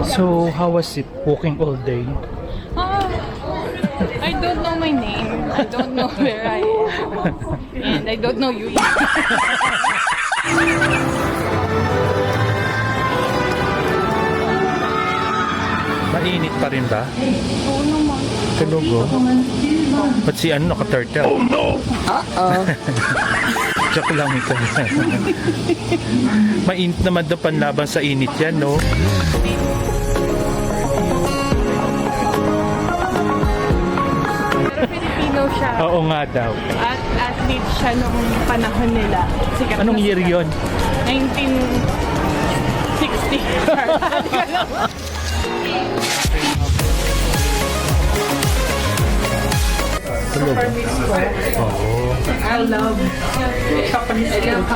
So, how was it walking all day? I don't know my name. I don't know where I am. And I don't know you either. Mainit pa rin ba? Oo naman. Kalugo? Ba't si ano naka-turtle? Oh no! Joke lang ito. Mainit naman daw panlaban sa init yan, no? Pero Filipino siya. Oo nga daw. At athlete siya nung panahon nila. Sikat Anong na year sikat. yon? 1960. Japanese ko. Oo. I love Japanese food.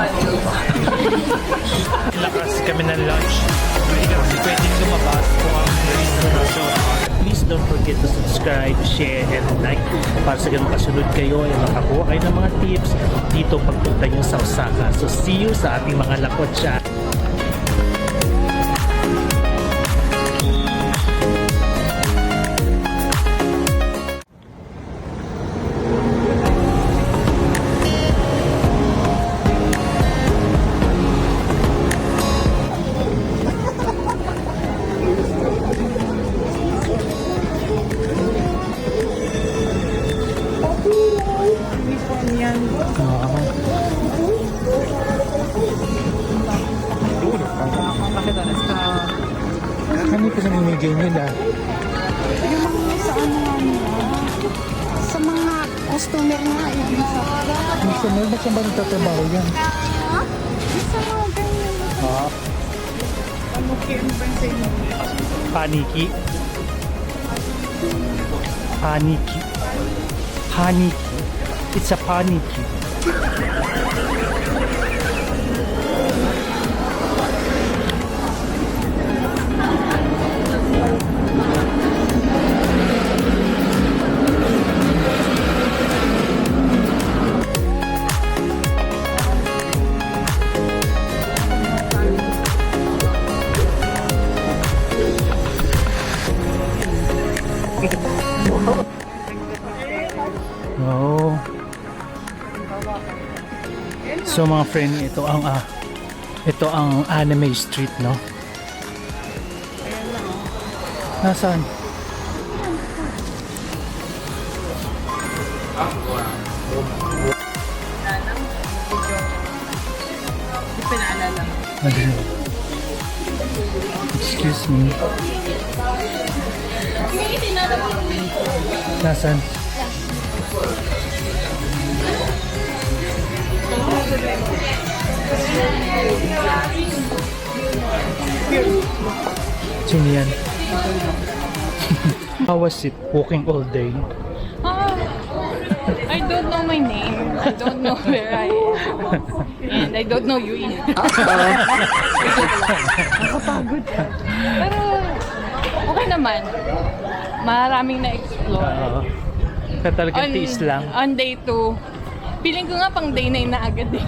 Lakas kami ng lunch. Hindi ka kasi pwedeng lumabas kung ang restaurant. Please don't forget to subscribe, share, and like para sa ganun kasunod kayo ay makakuha kayo ng mga tips dito pagpunta nyo sa Osaka. So see you sa ating mga lakotsa. Ano ito sa namimigay nila? Yung mga sa ano nga nila, sa mga customer nga, yung sa Customer, ba't saan ba nagtatrabaho yan? sa mga ganyan. Ano kaya ba sa inyo? Paniki. Paniki. Paniki. It's a paniki. Oh. So mga friend, ito ang Anime Street, no? Nasaan? Hindi pinaalala. Excuse me. Nasaan? Sino yan? How was it walking all day? I don't know my name. I don't know where I am. And I don't know you either. Nakapagod. Pero okay naman. Maraming na-explore. Talagang tiis lang. On day 2, feeling ko nga pang day 9 na agad eh.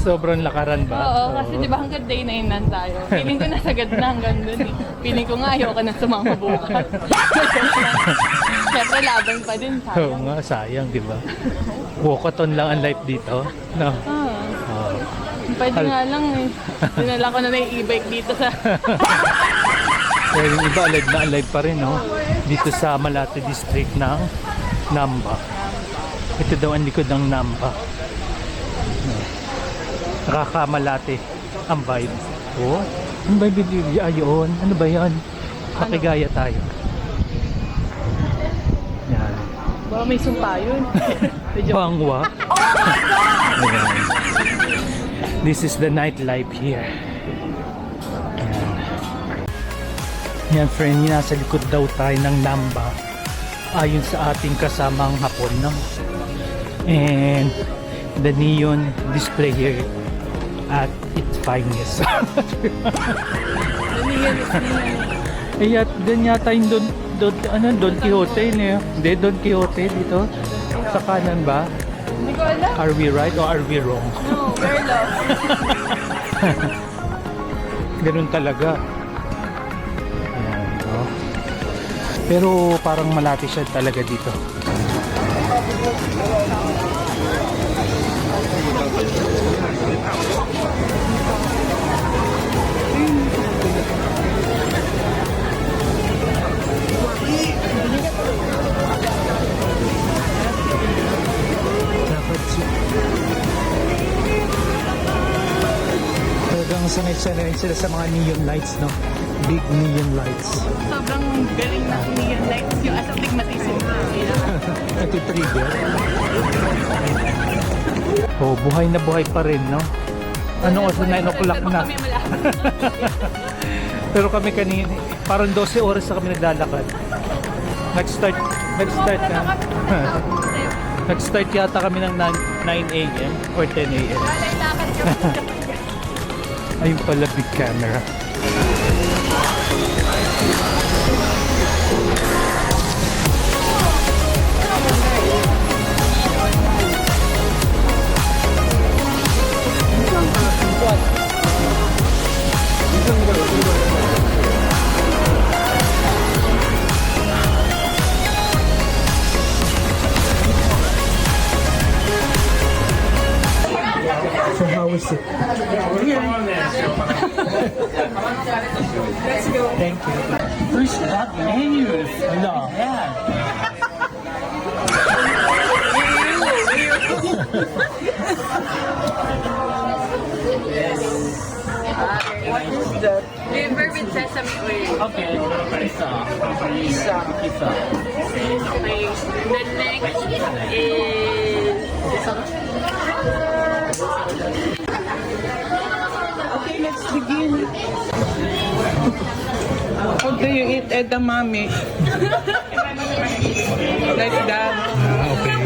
Sobrang lakaran ba? Oo, kasi di ba hanggang day 9 nan tayo. Feeling ko nasagad na hanggang dun eh. Feeling ko nga ayoko na sumama bukas. Siyempre laban pa din Oo sayang. nga, sayang, di ba? Walkathon lang ang life dito. No? Oo. Pwede nga lang eh. Dinala ko na yung e-bike dito sa... Pero yung iba, alive na alive pa rin, no? Dito sa Malate District ng Namba. Ito daw ang likod ng Namba. Nakakamalate ang vibe. Oh, ano ba yung bibili? Ayun, ano ba yan? Pakigaya tayo. Yan. Baka may sumpa yun. Bangwa. Ayan. This is the nightlife here. Yan friend, nasa likod daw tayo ng Namba ayon sa ating kasamang Hapon, no? And the neon display here at its finest. Ano yun? Eh, dan yata yung Don Quixote niya. Hindi, Don Quixote dito. Sa kanan ba? Hindi ko alam. Are we right or are we wrong? No, we're lost. Ganun talaga. Ayan, no? Pero parang malapit siya talaga dito. Talagang sanay-sanay sila sa mga neon lights, no? Big neon lights. Sobrang galing na neon lights yung astigmatism. Nati-trigger. Oh, buhay na buhay pa rin, no? Ano oras na 9 o'clock na? Kami malapit. Pero kami kanina, parang 12 oras na kami naglalakad. Nag-start na. Nag-start yata kami ng 9 a.m. or 10 a.m. Walay lakad kami. Ayun pala, big camera. So how is it? Let's go. Thank you. First up, menus. Hello. Yeah. What is that? Liver with sesame oil. Okay. Pizza. Pizza. Okay. The next is... Okay, let's begin. How do you eat edamame? Like that. Okay.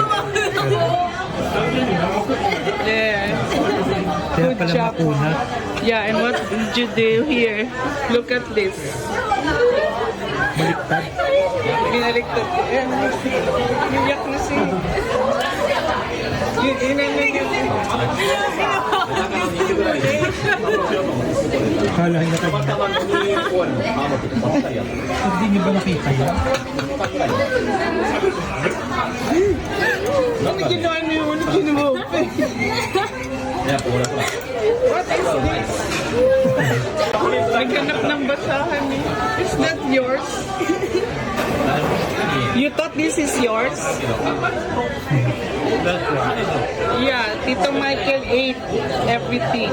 Yeah. Kaya Good pala job. makuna. Yeah, and what did you do here? Look at this. Baliktad. Binaliktad. Iyak na si... Yun, Kala niya kanina. Hindi niyo ba nakita yan? Ano ginawa niyo? Ano ginawa mo? What is this? Naghanap ng basahan eh. Is that yours? You thought this is yours? Yeah, Tito Michael ate everything.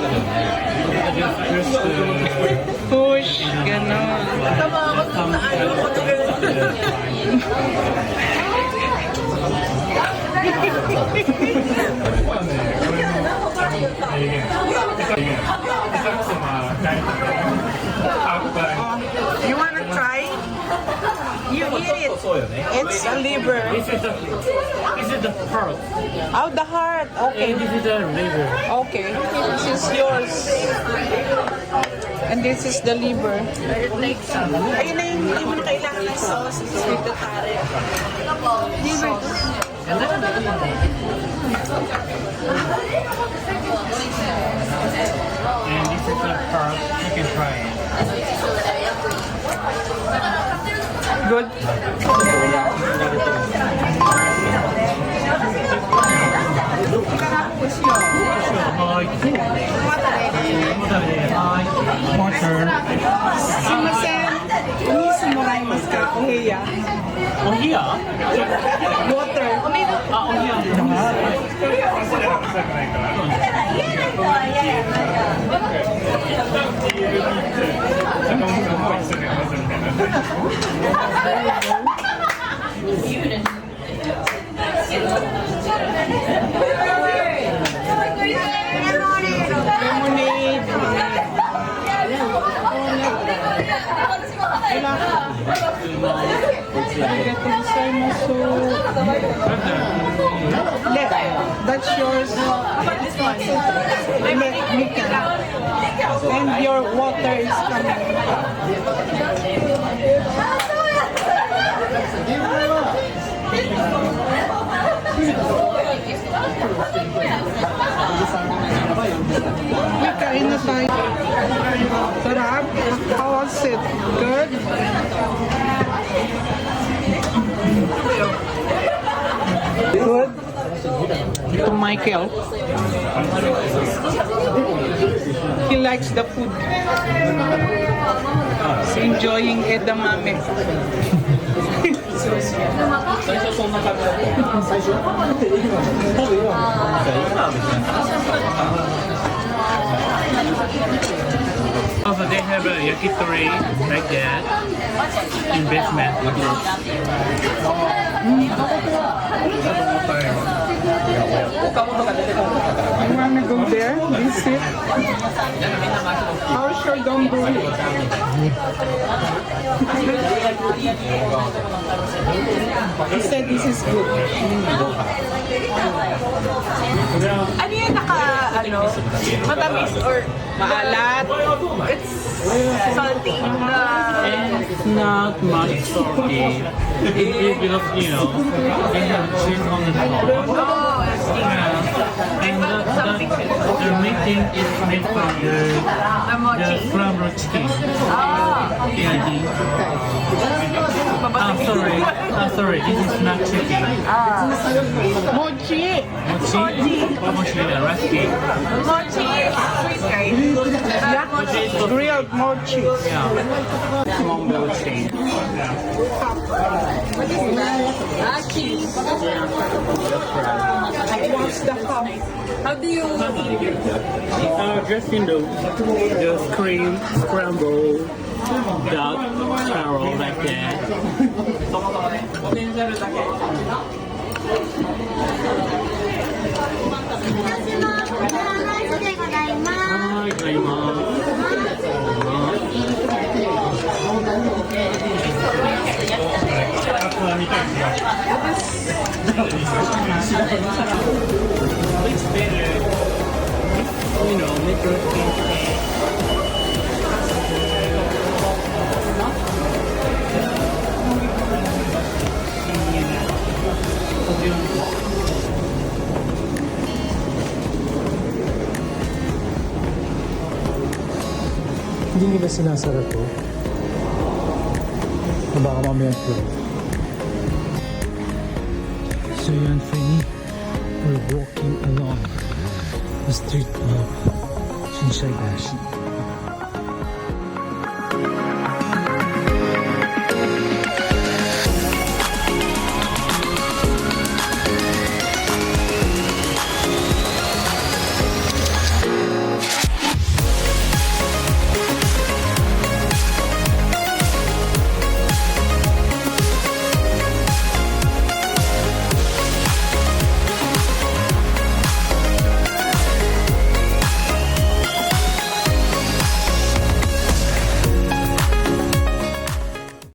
Push, gano'n. You wanna try? You eat it. It's a liver. This is the pearl. Oh, the heart. Okay. This is the liver. Okay. This is yours. And this is the liver. Ayun na yung hindi mo na kailangan ng sauce. It's with the tare. Liver. And this is the pearl. You can try it. Good. Water. すいません。お水もらえますか？お部屋。お冷や Water. あ、お冷や。That's yours. And your water is coming. May kain na tayo. Sarap. How was it? Good? Good? Ito Michael. He likes the food. He's enjoying edamame. Also, they have a yakitori like that in basement. You wanna go there? Visit? How's your donburi? He said this is good. Ano yung matamis or Maalat. it's salty? It's not much salty. It is because, you know, they have cheese on the top. Oh, I see. Yeah. And the meeting is made from the Mochi. scrambled chicken. Ah, Yeah, sorry, this is not chicken. Mochi. Mochi, recipe. mochi is sweet, right? Not mochi. Grilled mochi. Yeah. Among those things. Ah, cheese. What's the cup? How do you... Just in the cream, scramble, duck, carol like that. It's better, you know, make your skin. Hindi nila sinasara to. O baka mamaya close. So yun, Fanny, we're walking along the street of Shinsaibashi.